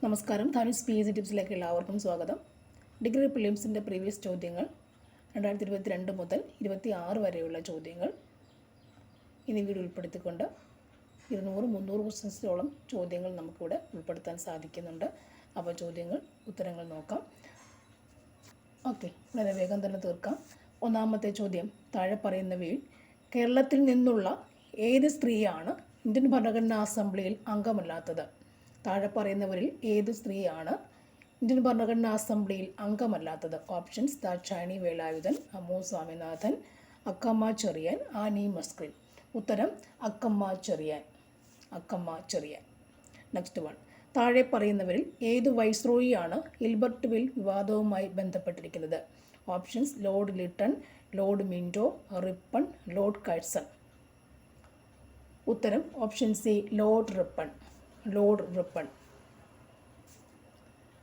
നമസ്കാരം. ധാനുസ് P S C ടിപ്സിലേക്ക് എല്ലാവർക്കും സ്വാഗതം. ഡിഗ്രി പ്രിലിംസിൻ്റെ പ്രീവിയസ് ചോദ്യങ്ങൾ 2022 മുതൽ 26 വരെയുള്ള ചോദ്യങ്ങൾ ഇനി വീഡിയോ ഉൾപ്പെടുത്തിക്കൊണ്ട് 200-300 ക്വസ്റ്റ്യൻസോളം ചോദ്യങ്ങൾ നമുക്കിവിടെ ഉൾപ്പെടുത്താൻ സാധിക്കുന്നുണ്ട്. അപ്പോൾ ഉത്തരങ്ങൾ നോക്കാം. ഓക്കെ, വളരെ വേഗം തന്നെ തീർക്കാം. ഒന്നാമത്തെ ചോദ്യം താഴെ പറയുന്നവയിൽ കേരളത്തിൽ നിന്നുള്ള ഏത് സ്ത്രീയാണ് ഇന്ത്യൻ ഭരണഘടനാ അസംബ്ലിയിൽ അംഗമല്ലാത്തത്? താഴെ പറയുന്നവരിൽ ഏത് സ്ത്രീയാണ് ഇന്ത്യൻ ഭരണഘടനാ അസംബ്ലിയിൽ അംഗമല്ലാത്തത്? ഓപ്ഷൻസ്: ദാക്ഷായണി വേലായുധൻ, അമ്മു സ്വാമിനാഥൻ, അക്കമ്മ ചെറിയാൻ, ആനി മസ്ക്രിൻ. ഉത്തരം: അക്കമ്മ ചെറിയാൻ. Next one. താഴെ പറയുന്നവരിൽ ഏത് വൈസ്രോയിയാണ് ഹിൽബർട്ട് വിൽ വിവാദവുമായി ബന്ധപ്പെട്ടിരിക്കുന്നത്? Options: Lord Lytton, Lord Minto, Ripon, Lord Curzon. ഉത്തരം: option C, Lord Ripon.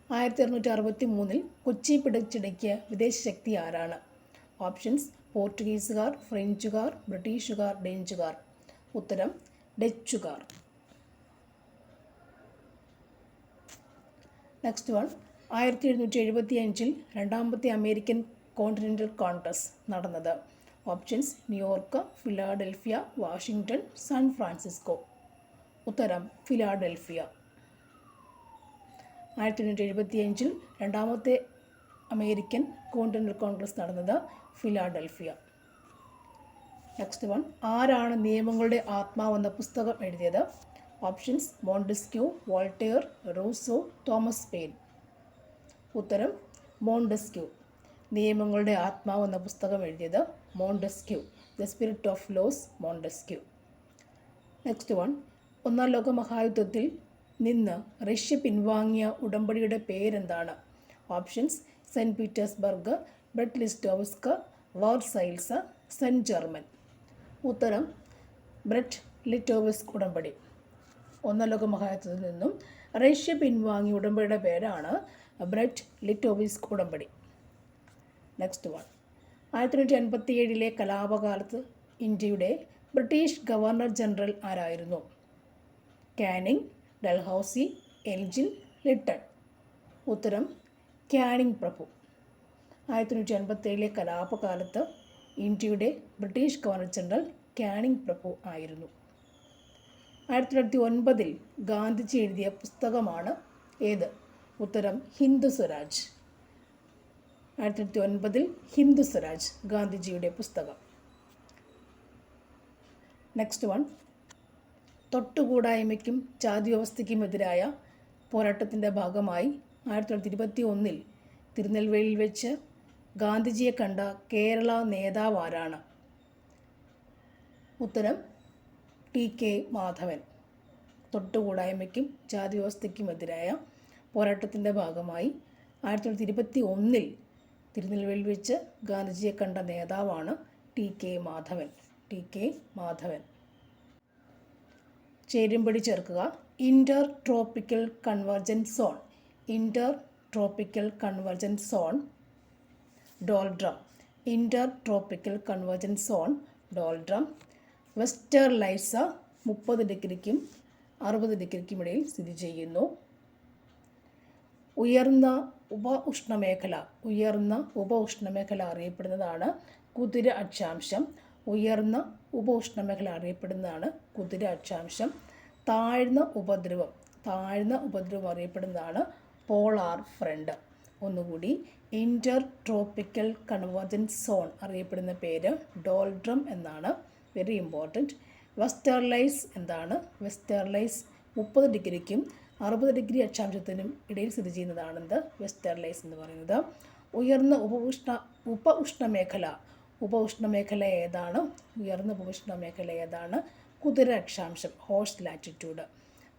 1663 Kochi പിടിച്ചടക്കിയ വിദേശ ശക്തി ആരാണ്? ഓപ്ഷൻസ്: പോർച്ചുഗീസുകാർ, ഫ്രഞ്ചുകാർ, ബ്രിട്ടീഷുകാർ, ഡച്ചുകാർ. ഉത്തരം: ഡച്ചുകാർ. Next one. 1775 രണ്ടാമത്തെ അമേരിക്കൻ കോണ്ടിനെൻ്റൽ കോൺഗ്രസ് നടന്നത്? Options: New York, Philadelphia, Washington, San Francisco. ഉത്തരം: ഫിലാഡൽഫിയ. 1875 രണ്ടാമത്തെ അമേരിക്കൻ കോണ്ടിനെൻ്റൽ കോൺഗ്രസ് നടന്നത് ഫിലാഡൽഫിയ. Next one. ആരാണ് നിയമങ്ങളുടെ ആത്മാവെന്ന പുസ്തകം എഴുതിയത്? Options: Montesquieu, Voltaire, Rousseau, Thomas Paine. ഉത്തരം: മോണ്ടസ്ക്യൂ. നിയമങ്ങളുടെ ആത്മാവെന്ന പുസ്തകം എഴുതിയത് Montesquieu. The spirit of laws, Montesquieu. Next one. ഒന്നാം ലോക മഹായുദ്ധത്തിൽ നിന്ന് റഷ്യ പിൻവാങ്ങിയ ഉടമ്പടിയുടെ പേരെന്താണ്? Options: Saint Petersburg, Brest Litovsk, Versailles, Saint Germain. ഉത്തരം: ബ്രെറ്റ് ലിറ്റോവ്സ്ക് ഉടമ്പടി. ഒന്നാം ലോക മഹായുദ്ധത്തിൽ നിന്നും റഷ്യ പിൻവാങ്ങിയ ഉടമ്പടിയുടെ പേരാണ് ബ്രെറ്റ് ലിറ്റോവ്സ്ക് ഉടമ്പടി. Next one. 1957 കലാപകാലത്ത് ഇന്ത്യയുടെ ബ്രിട്ടീഷ് ഗവർണർ ജനറൽ ആരായിരുന്നു? Canning, Dalhousie, Elgin, Lytton. ഉത്തരം: കാനിങ് പ്രഭു. 1957 കലാപകാലത്ത് ഇന്ത്യയുടെ ബ്രിട്ടീഷ് ഗവർണർ ജനറൽ കാനിങ് പ്രഭു ആയിരുന്നു. 1909 ഗാന്ധിജി എഴുതിയ പുസ്തകമാണ് ഏത്? ഉത്തരം: ഹിന്ദു സ്വരാജ്. 1909 ഹിന്ദു സ്വരാജ് ഗാന്ധിജിയുടെ പുസ്തകം. Next one. തൊട്ടുകൂടായ്മയ്ക്കും ജാതി വ്യവസ്ഥയ്ക്കുമെതിരായ പോരാട്ടത്തിൻ്റെ ഭാഗമായി 1921 തിരുനെൽവേലിയിൽ വെച്ച് ഗാന്ധിജിയെ കണ്ട കേരള നേതാവ് ആരാണ്? ഉത്തരം: ടി കെ മാധവൻ. തൊട്ടുകൂടായ്മയ്ക്കും ജാതി വ്യവസ്ഥയ്ക്കുമെതിരായ പോരാട്ടത്തിൻ്റെ ഭാഗമായി 1921 തിരുനെൽവേലിയിൽ വെച്ച് ഗാന്ധിജിയെ കണ്ട നേതാവാണ് ടി കെ മാധവൻ. ചേരുംപടി ചേർക്കുക. Inter tropical convergence zone doldrum. Inter tropical convergence zone doldrum westerlies 30 ഡിഗ്രിക്കും 60 ഡിഗ്രിക്കും ഇടയിൽ സ്ഥിതി ചെയ്യുന്നു. ഉയർന്ന ഉപ ഉഷ്ണമേഖല അറിയപ്പെടുന്നതാണ് കുതിര അക്ഷാംശം. താഴ്ന്ന ഉപദ്രവം അറിയപ്പെടുന്നതാണ് പോളാർ ഫ്രണ്ട്. ഒന്നുകൂടി. ഇന്റർ ട്രോപ്പിക്കൽ കൺവർജൻസ് സോൺ അറിയപ്പെടുന്ന പേര് ഡോൾഡ്രം എന്നാണ്. Very important. വെസ്റ്റർലൈസ് എന്താണ്? വെസ്റ്റർലൈസ് 30 ഡിഗ്രിക്കും 60 ഡിഗ്രി അക്ഷാംശത്തിനും ഇടയിൽ സ്ഥിതി ചെയ്യുന്നതാണെന്ത്? വെസ്റ്റർലൈസ് എന്ന് പറയുന്നത്. ഉയർന്ന ഉപഉഷ്ണമേഖല ഏതാണ്? ഉയർന്ന ഉപഉഷ്ണമേഖല ഏതാണ്? കുതിര അക്ഷാംശം, ഹോഴ്സ് ലാറ്റിറ്റ്യൂഡ്.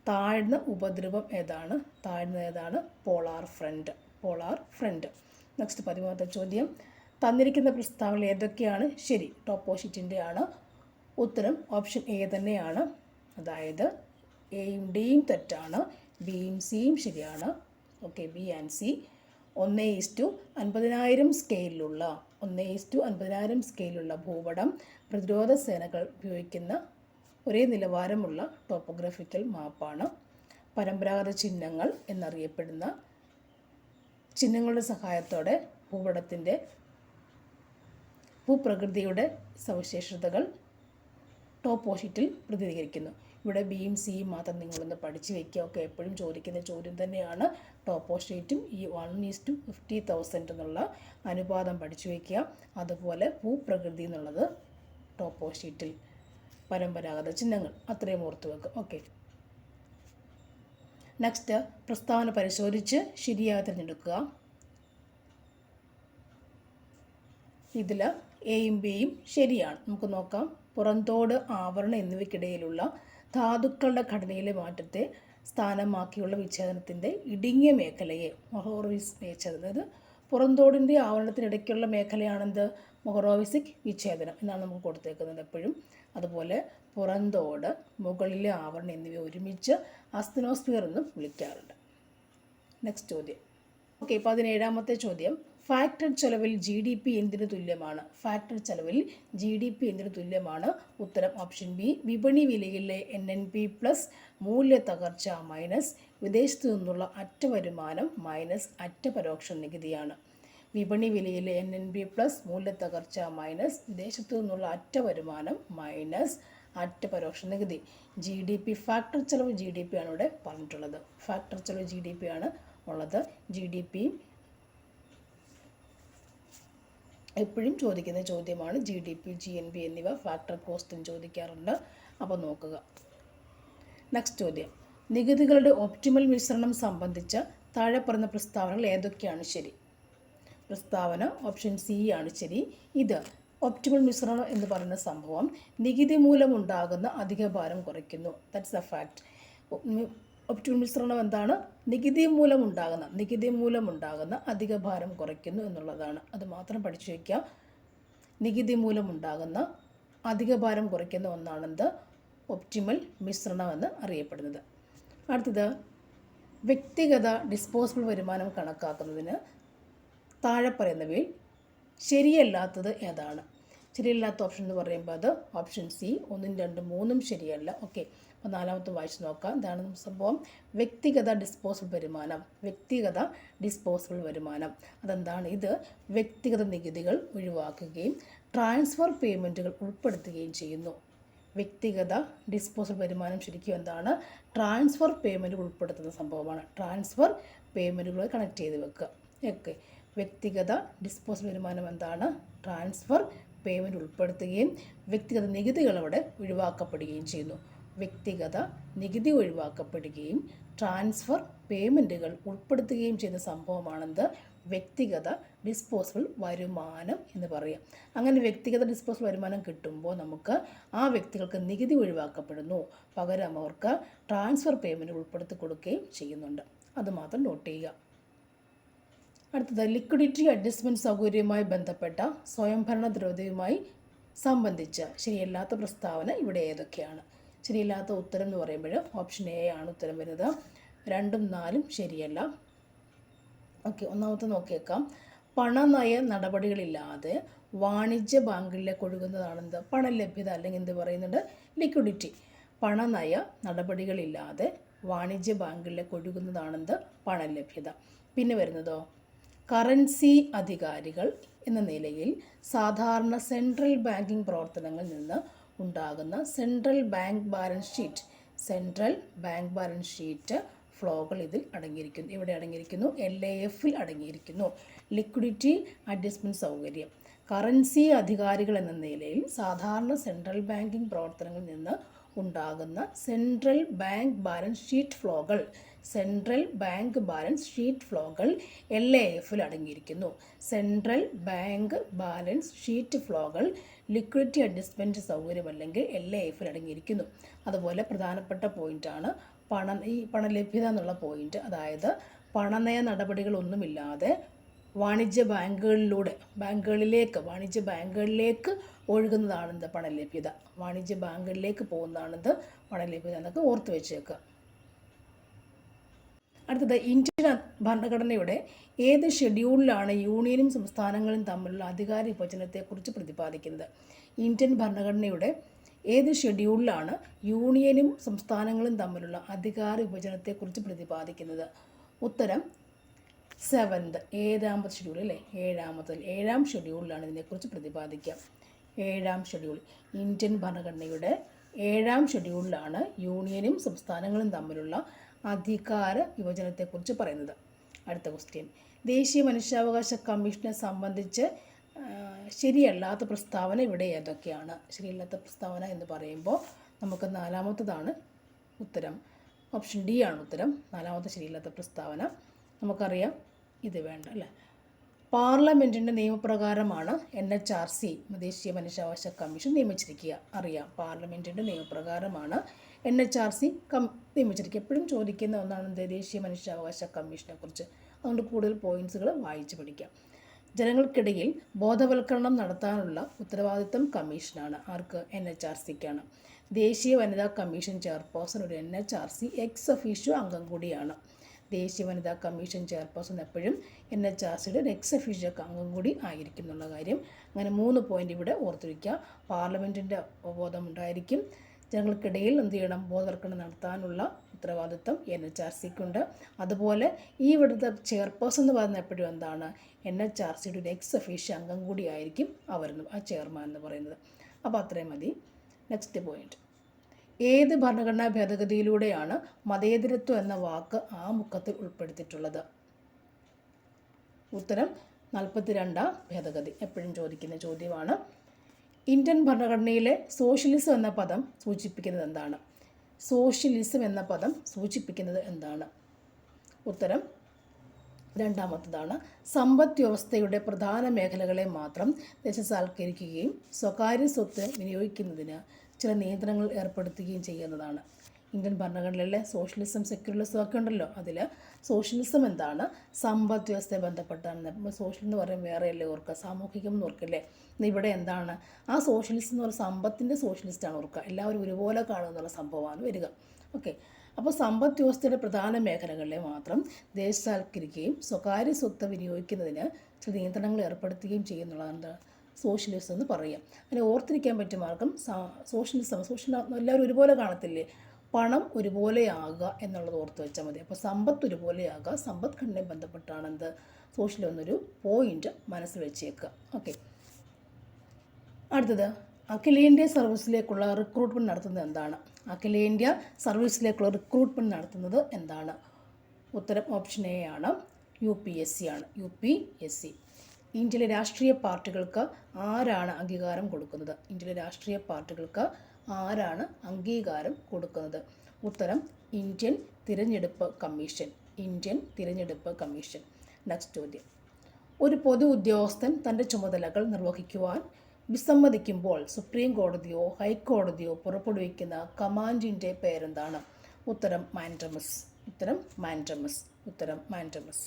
താഴ്ന്ന ഉപദ്രവം ഏതാണ്? Polar front. നെക്സ്റ്റ് 13ാമത്തെ ചോദ്യം. തന്നിരിക്കുന്ന പ്രസ്താവനകൾ ഏതൊക്കെയാണ് ശരി? ടോപ്പോഷിറ്റിൻ്റെ ആണ്. ഉത്തരം ഓപ്ഷൻ എ തന്നെയാണ്. അതായത് എയും ഡിയും തെറ്റാണ്, ബിയും സിയും ശരിയാണ്. Okay, B and C. 1:50,000 സ്കെയിലുള്ള ഭൂപടം പ്രതിരോധ സേനകൾ ഉപയോഗിക്കുന്ന ഒരേ നിലവാരമുള്ള ടോപ്പോഗ്രഫിക്കൽ മാപ്പാണ്. പരമ്പരാഗത ചിഹ്നങ്ങൾ എന്നറിയപ്പെടുന്ന ചിഹ്നങ്ങളുടെ സഹായത്തോടെ ഭൂപ്രകൃതിയുടെ സവിശേഷതകൾ ടോപ്പോഷീറ്റിൽ പ്രതിനിധീകരിക്കുന്നു. ഇവിടെ ബിയും സിയും മാത്രം നിങ്ങളൊന്ന് പഠിച്ചു വയ്ക്കുക. ഒക്കെ എപ്പോഴും ചോദിക്കുന്ന ചോദ്യം തന്നെയാണ്. ടോപ്പോഷീറ്റും ഈ 1:50,000 എന്നുള്ള അനുപാതം പഠിച്ചു വയ്ക്കുക. അതുപോലെ ഭൂപ്രകൃതി എന്നുള്ളത് ടോപ്പോഷീറ്റിൽ, പരമ്പരാഗത ചിഹ്നങ്ങൾ അത്രയും ഓർത്ത് വെക്കുക. ഓക്കെ, നെക്സ്റ്റ് പ്രസ്താവന പരിശോധിച്ച് ശരിയായി തിരഞ്ഞെടുക്കുക. ഇതിൽ എയും ബിയും ശരിയാണ്. നമുക്ക് നോക്കാം. പുറന്തോട്, ആവരണം എന്നിവയ്ക്കിടയിലുള്ള ധാതുക്കളുടെ ഘടനയിലെ മാറ്റത്തെ സ്ഥാനമാക്കിയുള്ള വിച്ഛേദനത്തിൻ്റെ ഇടുങ്ങിയ മേഖലയെ മൊഹോറോവിക് വിച്ഛേദനം. അതായത് പുറന്തോടിൻ്റെ ആവരണത്തിനിടയ്ക്കുള്ള മേഖലയാണെന്ത്? മൊഹോറോവിക് വിച്ഛേദനം എന്നാണ് നമുക്ക് കൊടുത്തേക്കുന്നത് എപ്പോഴും. അതുപോലെ പുറന്തോട്, മുകളിലെ ആവരണം എന്നിവ ഒരുമിച്ച് അസ്തനോസ്ഫിയർ എന്നും വിളിക്കാറുണ്ട്. നെക്സ്റ്റ് ചോദ്യം. ഓക്കെ, 17ാമത്തെ ചോദ്യം. ഫാക്ടർ ചെലവിൽ GDP എന്തിനു തുല്യമാണ്? ഫാക്ടർ ചെലവിൽ GDP എന്തിനു തുല്യമാണ്? ഉത്തരം ഓപ്ഷൻ ബി. വിപണി വിലയിലെ NNP പ്ലസ് മൂല്യ തകർച്ച മൈനസ് വിദേശത്തു നിന്നുള്ള അറ്റ വരുമാനം മൈനസ് അറ്റ പരോക്ഷ നികുതിയാണ്. വിപണി വിലയിലെ NNP പ്ലസ് മൂല്യ തകർച്ച മൈനസ് വിദേശത്തു നിന്നുള്ള അറ്റ വരുമാനം മൈനസ് അറ്റ പരോക്ഷ നികുതി. GDP ഫാക്ടർ ചെലവ് GDP ആണ് ഇവിടെ പറഞ്ഞിട്ടുള്ളത്. ഫാക്ടർ ചെലവ് GDP ആണ് ഉള്ളത്. GDP എപ്പോഴും ചോദിക്കുന്ന ചോദ്യമാണ്. GDP, GNP എന്നിവ ഫാക്ടർ കോസ്റ്റും ചോദിക്കാറുണ്ട്. അപ്പോൾ നോക്കുക. നെക്സ്റ്റ് ചോദ്യം. നികുതികളുടെ ഒപ്റ്റിമൽ മിശ്രണം സംബന്ധിച്ച താഴെ പറയുന്ന പ്രസ്താവനകൾ ഏതൊക്കെയാണ് ശരി? പ്രസ്താവന ഓപ്ഷൻ സി ആണ് ശരി. ഇത് ഒപ്റ്റിമൽ മിശ്രണം എന്ന് പറയുന്ന സംഭവം നികുതി മൂലമുണ്ടാകുന്ന അധിക ഭാരം കുറയ്ക്കുന്നു. That's A fact. ഒപ്റ്റിമൽ മിശ്രണം എന്താണ്? നികുതി മൂലമുണ്ടാകുന്ന അധിക ഭാരം കുറയ്ക്കുന്നു എന്നുള്ളതാണ്. അത് മാത്രം പഠിച്ചു വയ്ക്കുക. നികുതി മൂലമുണ്ടാകുന്ന അധിക ഭാരം കുറയ്ക്കുന്ന ഒന്നാണെന്ത്? ഒപ്റ്റിമൽ മിശ്രണം എന്ന് അറിയപ്പെടുന്നത്. അടുത്തത്, വ്യക്തിഗത ഡിസ്പോസിബിൾ വരുമാനം കണക്കാക്കുന്നതിന് താഴെ പറയുന്നവയിൽ ശരിയല്ലാത്തത് ഏതാണ്? ശരിയല്ലാത്ത ഓപ്ഷൻ എന്ന് പറയുമ്പോൾ അത് ഓപ്ഷൻ സി. 1, 2, 3 ശരിയല്ല. ഓക്കെ, അപ്പോൾ 4ാമത്തെ വായിച്ച് നോക്കാം. ഇതാണ് സംഭവം. വ്യക്തിഗത ഡിസ്പോസിബിൾ വരുമാനം അതെന്താണ്? ഇത് വ്യക്തിഗത നികുതികൾ ഒഴിവാക്കുകയും ട്രാൻസ്ഫർ പേയ്മെൻറ്റുകൾ ഉൾപ്പെടുത്തുകയും ചെയ്യുന്നു. വ്യക്തിഗത ഡിസ്പോസിബിൾ വരുമാനം ശരിക്കും എന്താണ്? ട്രാൻസ്ഫർ പേയ്മെൻറ്റുകൾ ഉൾപ്പെടുത്തുന്ന സംഭവമാണ്. ട്രാൻസ്ഫർ പേയ്മെൻറ്റുകളെ കണക്ട് ചെയ്ത് വെക്കുക. ഓക്കെ, വ്യക്തിഗത ഡിസ്പോസിബിൾ വരുമാനം എന്താണ്? ട്രാൻസ്ഫർ പേയ്മെൻറ്റ് ഉൾപ്പെടുത്തുകയും വ്യക്തിഗത നികുതികൾ അവിടെ ഒഴിവാക്കപ്പെടുകയും ചെയ്യുന്നു. വ്യക്തിഗത നികുതി ഒഴിവാക്കപ്പെടുകയും ട്രാൻസ്ഫർ പേയ്മെൻറ്റുകൾ ഉൾപ്പെടുത്തുകയും ചെയ്യുന്ന സംഭവമാണെന്ത്? വ്യക്തിഗത ഡിസ്പോസിബിൾ വരുമാനം എന്ന് പറയാം. അങ്ങനെ വ്യക്തിഗത ഡിസ്പോസിബിൾ വരുമാനം കിട്ടുമ്പോൾ നമുക്ക് ആ വ്യക്തികൾക്ക് നികുതി ഒഴിവാക്കപ്പെടുന്നു, പകരം അവർക്ക് ട്രാൻസ്ഫർ പേയ്മെൻറ്റ് ഉൾപ്പെടുത്തി കൊടുക്കുകയും ചെയ്യുന്നുണ്ട്. അതുമാത്രം നോട്ട് ചെയ്യുക. അടുത്തത്, ലിക്വിഡിറ്റി അഡ്ജസ്റ്റ്മെൻറ്റ് സൗകര്യവുമായി ബന്ധപ്പെട്ട സ്വയംഭരണ ദ്രവ്യവുമായി സംബന്ധിച്ച ശരിയല്ലാത്ത പ്രസ്താവന ഇവിടെ ഏതൊക്കെയാണ്? ശരിയല്ലാത്ത ഉത്തരം എന്ന് പറയുമ്പോൾ ഓപ്ഷൻ എ ആണ് ഉത്തരം വരുന്നത്. 2ഉം 4ഉം ശരിയല്ല. ഓക്കെ, ഒന്നാമത്തെ നോക്കിയേക്കാം. പണനയ നടപടികളില്ലാതെ വാണിജ്യ ബാങ്കുകളിലേക്ക് ഒഴുകുന്നതാണെന്ത്? പണലഭ്യത, അല്ലെങ്കിൽ എന്ത് പറയുന്നുണ്ട്? ലിക്വിഡിറ്റി. പണനയ നടപടികളില്ലാതെ വാണിജ്യ ബാങ്കുകളിലേക്ക് ഒഴുകുന്നതാണെന്ത്? പണലഭ്യത. പിന്നെ വരുന്നതോ, കറൻസി അധികാരികൾ എന്ന നിലയിൽ സാധാരണ സെൻട്രൽ ബാങ്കിങ് പ്രവർത്തനങ്ങളിൽ നിന്ന് ഉണ്ടാകുന്ന സെൻട്രൽ ബാങ്ക് ബാലൻസ് ഷീറ്റ് ഫ്ലോകൾ ഇതിൽ അടങ്ങിയിരിക്കുന്നു. ഇവിടെ അടങ്ങിയിരിക്കുന്നു, LAFൽ അടങ്ങിയിരിക്കുന്നു. ലിക്വിഡിറ്റി അഡ്ജസ്റ്റ്മെൻറ്റ് സൗകര്യം. കറൻസി അധികാരികൾ എന്ന നിലയിൽ സാധാരണ സെൻട്രൽ ബാങ്കിങ് പ്രവർത്തനങ്ങളിൽ നിന്ന് ഉണ്ടാകുന്ന സെൻട്രൽ ബാങ്ക് ബാലൻസ് ഷീറ്റ് ഫ്ലോകൾ LAFൽ അടങ്ങിയിരിക്കുന്നു. സെൻട്രൽ ബാങ്ക് ബാലൻസ് ഷീറ്റ് ഫ്ലോകൾ ലിക്വിഡിറ്റി അഡ്ജസ്റ്റ്മെൻറ്റ് സൗകര്യം അല്ലെങ്കിൽ LAFൽ അടങ്ങിയിരിക്കുന്നു. അതുപോലെ പ്രധാനപ്പെട്ട പോയിൻ്റാണ് പണലഭ്യത എന്നുള്ള പോയിൻ്റ്. അതായത് പണനയ നടപടികളൊന്നുമില്ലാതെ വാണിജ്യ ബാങ്കുകളിലേക്ക് ഒഴുകുന്നതാണെന്ത്? പണലഭ്യത. വാണിജ്യ ബാങ്കുകളിലേക്ക് പോകുന്നതാണെന്ത്? പണലഭ്യത എന്നൊക്കെ ഓർത്ത് വെച്ചേക്കുക. അടുത്തത്, ഇന്ത്യൻ ഭരണഘടനയുടെ ഏത് ഷെഡ്യൂളിലാണ് യൂണിയനും സംസ്ഥാനങ്ങളും തമ്മിലുള്ള അധികാര വിഭജനത്തെക്കുറിച്ച് പ്രതിപാദിക്കുന്നത്? ഇന്ത്യൻ ഭരണഘടനയുടെ ഏത് ഷെഡ്യൂളിലാണ് യൂണിയനും സംസ്ഥാനങ്ങളും തമ്മിലുള്ള അധികാര വിഭജനത്തെക്കുറിച്ച് പ്രതിപാദിക്കുന്നത്? ഉത്തരം 7th, 7ാമത്തെ ഷെഡ്യൂൾ അല്ലേ, 7ാം ഷെഡ്യൂളിലാണ് ഇതിനെക്കുറിച്ച് പ്രതിപാദിക്കുക. 7ാം ഷെഡ്യൂൾ, ഇന്ത്യൻ ഭരണഘടനയുടെ 7ാം ഷെഡ്യൂളിലാണ് യൂണിയനും സംസ്ഥാനങ്ങളും തമ്മിലുള്ള അധികാര വിഭജനത്തെക്കുറിച്ച് പറയുന്നത്. അടുത്ത ക്വസ്റ്റ്യൻ, ദേശീയ മനുഷ്യാവകാശ കമ്മീഷനെ സംബന്ധിച്ച് ശരിയല്ലാത്ത പ്രസ്താവന ഇവിടെ ഏതൊക്കെയാണ്? ശരിയല്ലാത്ത പ്രസ്താവന എന്ന് പറയുമ്പോൾ നമുക്ക് 4ാമത്തതാണ് ഉത്തരം. ഓപ്ഷൻ ഡി ആണ് ഉത്തരം. 4ാമത്തെ ശരിയല്ലാത്ത പ്രസ്താവന. നമുക്കറിയാം ഇത് വേണ്ട അല്ലേ. പാർലമെൻറ്റിൻ്റെ നിയമപ്രകാരമാണ് NHRC ദേശീയ മനുഷ്യാവകാശ കമ്മീഷൻ നിയമിച്ചിരിക്കുക. അറിയാം, പാർലമെൻറ്റിൻ്റെ നിയമപ്രകാരമാണ് NHRC നിയമിച്ചിരിക്കുക. എപ്പോഴും ചോദിക്കുന്ന ഒന്നാണ് ദേശീയ മനുഷ്യാവകാശ കമ്മീഷനെ കുറിച്ച്. അതുകൊണ്ട് കൂടുതൽ പോയിൻറ്റ്സുകൾ വായിച്ച് പഠിക്കാം. ജനങ്ങൾക്കിടയിൽ ബോധവൽക്കരണം നടത്താനുള്ള ഉത്തരവാദിത്തം കമ്മീഷനാണ്. ആർക്ക്? NHRCക്കാണ്. ദേശീയ വനിതാ കമ്മീഷൻ ചെയർപേഴ്സൺ ഒരു NHRC എക്സ് ഒഫീഷ്യോ അംഗം കൂടിയാണ്. ദേശീയ വനിതാ കമ്മീഷൻ ചെയർപേഴ്സൺ എപ്പോഴും NHRCയുടെ ഒരു എക്സ് ഒഫീഷ്യോ അംഗം കൂടി ആയിരിക്കും എന്നുള്ള കാര്യം. അങ്ങനെ 3 പോയിൻ്റ് ഇവിടെ ഓർത്തിരിക്കുക. പാർലമെൻറ്റിൻ്റെ അവബോധം ഉണ്ടായിരിക്കും. ജനങ്ങൾക്കിടയിൽ എന്ത് ചെയ്യണം? ബോധവൽക്കരണം നടത്താനുള്ള ഉത്തരവാദിത്വം NHRCക്കുണ്ട്. അതുപോലെ ഈ ഇവിടുത്തെ ചെയർപേഴ്സൺ എന്ന് പറയുന്നത് എപ്പോഴും എന്താണ്? NHRCയുടെ ഒരു എക്സ് ഒഫീഷ്യോ അംഗം കൂടി ആയിരിക്കും ആ ചെയർമാൻ എന്ന് പറയുന്നത്. അപ്പോൾ അത്രയും മതി. നെക്സ്റ്റ് പോയിന്റ്, ഏത് ഭരണഘടനാ ഭേദഗതിയിലൂടെയാണ് മതേതരത്വം എന്ന വാക്ക് ആമുഖത്തിൽ ഉൾപ്പെടുത്തിയിട്ടുള്ളത്? ഉത്തരം 42ാം ഭേദഗതി. എപ്പോഴും ചോദിക്കുന്ന ചോദ്യമാണ്. ഇന്ത്യൻ ഭരണഘടനയിലെ സോഷ്യലിസം എന്ന പദം സൂചിപ്പിക്കുന്നത് എന്താണ്? സോഷ്യലിസം എന്ന പദം സൂചിപ്പിക്കുന്നത് എന്താണ്? ഉത്തരം 2ാമത്തതാണ്. സമ്പദ് വ്യവസ്ഥയുടെ പ്രധാന മേഖലകളെ മാത്രം ദേശസാൽക്കരിക്കുകയും സ്വകാര്യ സ്വത്ത് വിനിയോഗിക്കുന്നതിന് ചില നിയന്ത്രണങ്ങൾ ഏർപ്പെടുത്തുകയും ചെയ്യുന്നതാണ്. ഇന്ത്യൻ ഭരണഘടനയിലെ സോഷ്യലിസം, സെക്യുലറിസം ഒക്കെ ഉണ്ടല്ലോ. അതിൽ സോഷ്യലിസം എന്താണ്? സമ്പദ് വ്യവസ്ഥയെ ബന്ധപ്പെട്ടാണ്. സോഷ്യൽ എന്ന് പറയുമ്പോൾ വേറെയല്ലേ ഓർക്കുക, സാമൂഹികം എന്ന് ഓർക്കില്ലേ. ഇവിടെ എന്താണ്? ആ സോഷ്യലിസം എന്ന് പറയുന്ന സമ്പത്തിൻ്റെ സോഷ്യലിസ്റ്റാണ് ഓർക്കുക. എല്ലാവരും ഒരുപോലെ കാണുമെന്നുള്ള സംഭവമാണ് വരിക. ഓക്കെ, അപ്പോൾ സമ്പദ് വ്യവസ്ഥയുടെ പ്രധാന മേഖലകളിലെ മാത്രം ദേശസാൽക്കരിക്കുകയും സ്വകാര്യ സ്വത്ത് വിനിയോഗിക്കുന്നതിന് ചില നിയന്ത്രണങ്ങൾ ഏർപ്പെടുത്തുകയും ചെയ്യുന്നുള്ളതാണ് സോഷ്യലിസം എന്ന് പറയാം. അങ്ങനെ ഓർത്തിരിക്കാൻ പറ്റിയ മാർഗം സോഷ്യലിസം എല്ലാവരും ഒരുപോലെ കാണത്തില്ലേ. പണം ഒരുപോലെയാകുക എന്നുള്ളത് ഓർത്ത് വെച്ചാൽ മതി. അപ്പോൾ സമ്പത്ത് ഒരുപോലെയാകുക, സമ്പദ്ഘടനയെ ബന്ധപ്പെട്ടാണ് എന്ത് സോഷ്യൽ എന്നൊരു പോയിന്റ് മനസ്സിൽ വെച്ചേക്കുക. ഓക്കെ, അടുത്തത്, അഖിലേന്ത്യാ സർവീസിലേക്കുള്ള റിക്രൂട്ട്മെൻറ്റ് നടത്തുന്നത് എന്താണ്? അഖിലേന്ത്യാ സർവീസിലേക്കുള്ള റിക്രൂട്ട്മെൻറ്റ് നടത്തുന്നത് എന്താണ്? ഉത്തരം ഓപ്ഷൻ എ ആണ്, UPSC ആണ്. UPSC. ഇന്ത്യയിലെ രാഷ്ട്രീയ പാർട്ടികൾക്ക് ആരാണ് അംഗീകാരം കൊടുക്കുന്നത്? ഇന്ത്യയിലെ രാഷ്ട്രീയ പാർട്ടികൾക്ക് ആരാണ് അംഗീകാരം കൊടുക്കുന്നത്? ഉത്തരം ഇന്ത്യൻ തിരഞ്ഞെടുപ്പ് കമ്മീഷൻ. ഇന്ത്യൻ തിരഞ്ഞെടുപ്പ് കമ്മീഷൻ. നെക്സ്റ്റ് ചോദ്യം, ഒരു പൊതു ഉദ്യോഗസ്ഥൻ തൻ്റെ ചുമതലകൾ നിർവഹിക്കുവാൻ വിസമ്മതിക്കുമ്പോൾ സുപ്രീം കോടതിയോ ഹൈക്കോടതിയോ പുറപ്പെടുവിക്കുന്ന കമാൻഡിൻ്റെ പേരെന്താണ്? ഉത്തരം മാൻഡമസ്. ഉത്തരം മാൻഡമസ്.